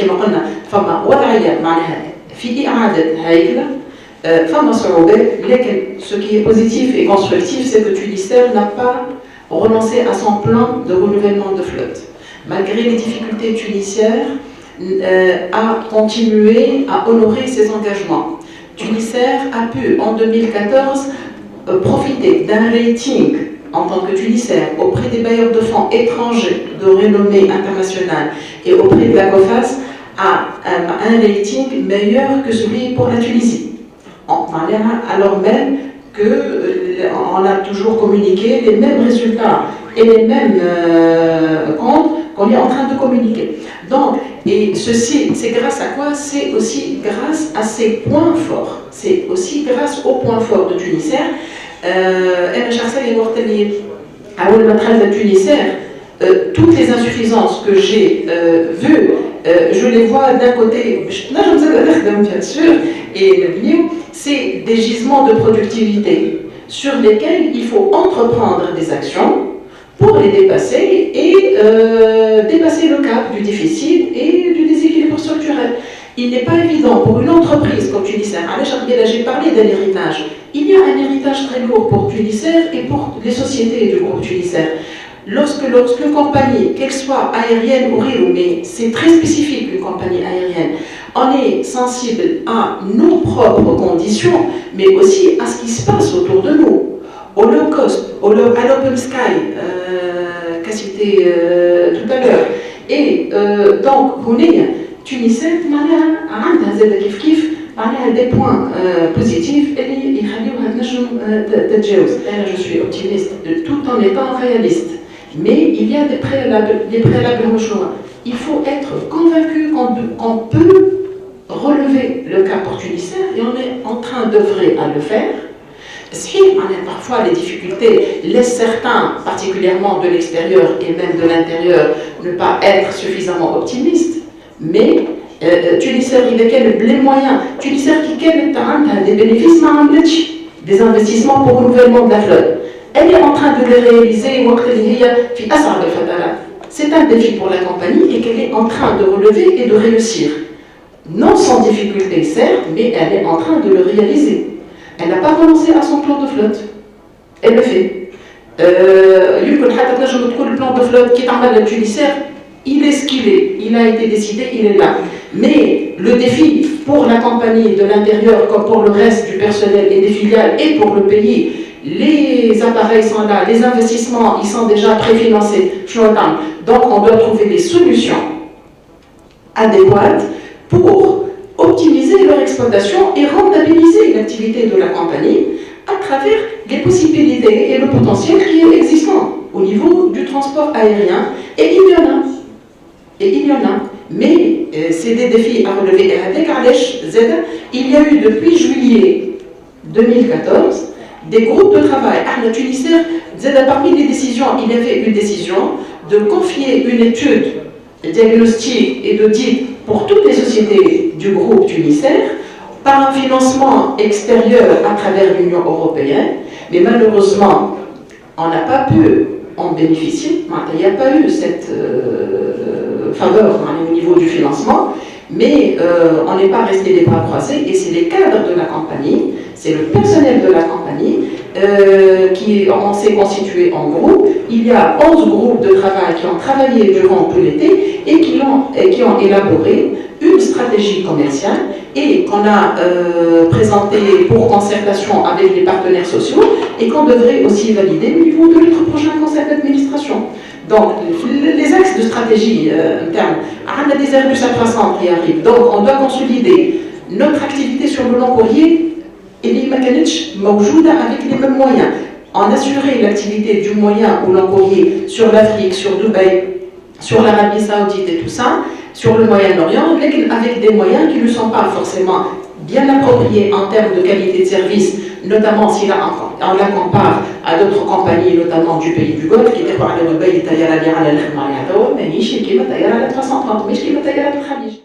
كما قلنا فما وضعيه معناها في اعاده هيكله فما صعوبات لكن ce qui est positif et constructif c'est que Tunisair n'a pas renoncé à son plan de renouvellement de flotte. Malgré les difficultés, Tunisair a continué à honorer ses engagements. Tunisair a pu en 2014 profiter d'un rating en tant que Tunisair auprès des bailleurs de fonds étrangers de renommée internationale et auprès de la COFAS à un rating meilleur que celui pour la Tunisie. Alors même qu'on a toujours communiqué les mêmes résultats et les mêmes comptes qu'on est en train de communiquer. Donc, et ceci, c'est grâce à quoi? C'est aussi grâce à ces points forts. C'est aussi grâce aux points forts de Tunisair. Toutes les insuffisances que j'ai vues, je les vois d'un côté, bien sûr, et c'est des gisements de productivité sur lesquels il faut entreprendre des actions pour les dépasser et dépasser le cap du déficit et du déséquilibre structurel. Il n'est pas évident pour une entreprise comme Tunisair, j'ai parlé d'un héritage, il y a un héritage très lourd pour Tunisair et pour les sociétés du groupe Tunisair. Lorsqu'une compagnie, qu'elle soit aérienne ou RIO, mais c'est très spécifique une compagnie aérienne, on est sensible à nos propres conditions, mais aussi à ce qui se passe autour de nous. Au low cost, à l'open sky, qu'a cité tout à l'heure. Et donc, Tunisair a des points positifs et je suis optimiste tout en étant réaliste. Mais il y a des préalables au choix. Il faut être convaincu qu'on peut relever le cas pour Tunisair et on est en train d'œuvrer à le faire. Si parfois les difficultés laissent certains, particulièrement de l'extérieur et même de l'intérieur, ne pas être suffisamment optimistes, mais Tunisair il a les moyens. Tunisair qui a des bénéfices, des investissements pour le renouvellement de la flotte. Elle est en train de les réaliser. C'est un défi pour la compagnie et qu'elle est en train de relever et de réussir. Non sans difficulté, certes, mais elle est en train de le réaliser. Elle n'a pas renoncé à son plan de flotte. Elle le fait. Le plan de flotte qui est en bas de Tunisair, il est ce qu'il est. Il a été décidé, il est là. Mais le défi pour la compagnie de l'intérieur, comme pour le reste du personnel et des filiales et pour le pays, les appareils sont là, les investissements, ils sont déjà préfinancés. Donc on doit trouver des solutions adéquates pour optimiser leur exploitation et rentabiliser l'activité de la compagnie à travers les possibilités et le potentiel qui est existant au niveau du transport aérien. Et il y en a. Mais c'est des défis à relever. Il y a eu depuis juillet 2014 des groupes de travail. À Tunisair, parmi les décisions, il y avait une décision de confier une étude diagnostique et d'audit pour toutes les sociétés du groupe Tunisair par un financement extérieur à travers l'Union européenne. Mais malheureusement, on n'a pas pu en bénéficier. Il n'y a pas eu cette faveur au niveau du financement. Mais on n'est pas resté les bras croisés et c'est les cadres de la compagnie, c'est le personnel de la compagnie on s'est constitué en groupe. Il y a 11 groupes de travail qui ont travaillé durant tout l'été et qui ont élaboré une stratégie commerciale et qu'on a présentée pour concertation avec les partenaires sociaux et qu'on devrait aussi valider au niveau de notre prochain conseil d'administration. Donc, les axes de stratégie interne, on a des Airbus A300 qui arrivent. Donc, on doit consolider notre activité sur le long courrier et les mécanismes avec les mêmes moyens. En assurer l'activité du moyen ou long courrier sur l'Afrique, sur Dubaï, sur l'Arabie Saoudite et tout ça, sur le Moyen-Orient, avec des moyens qui ne sont pas forcément bien appropriés en termes de qualité de service, notamment si on la compare à d'autres compagnies, notamment du pays du Golfe, qui étaient pour aller au Dubaï, mais 330, mais qui est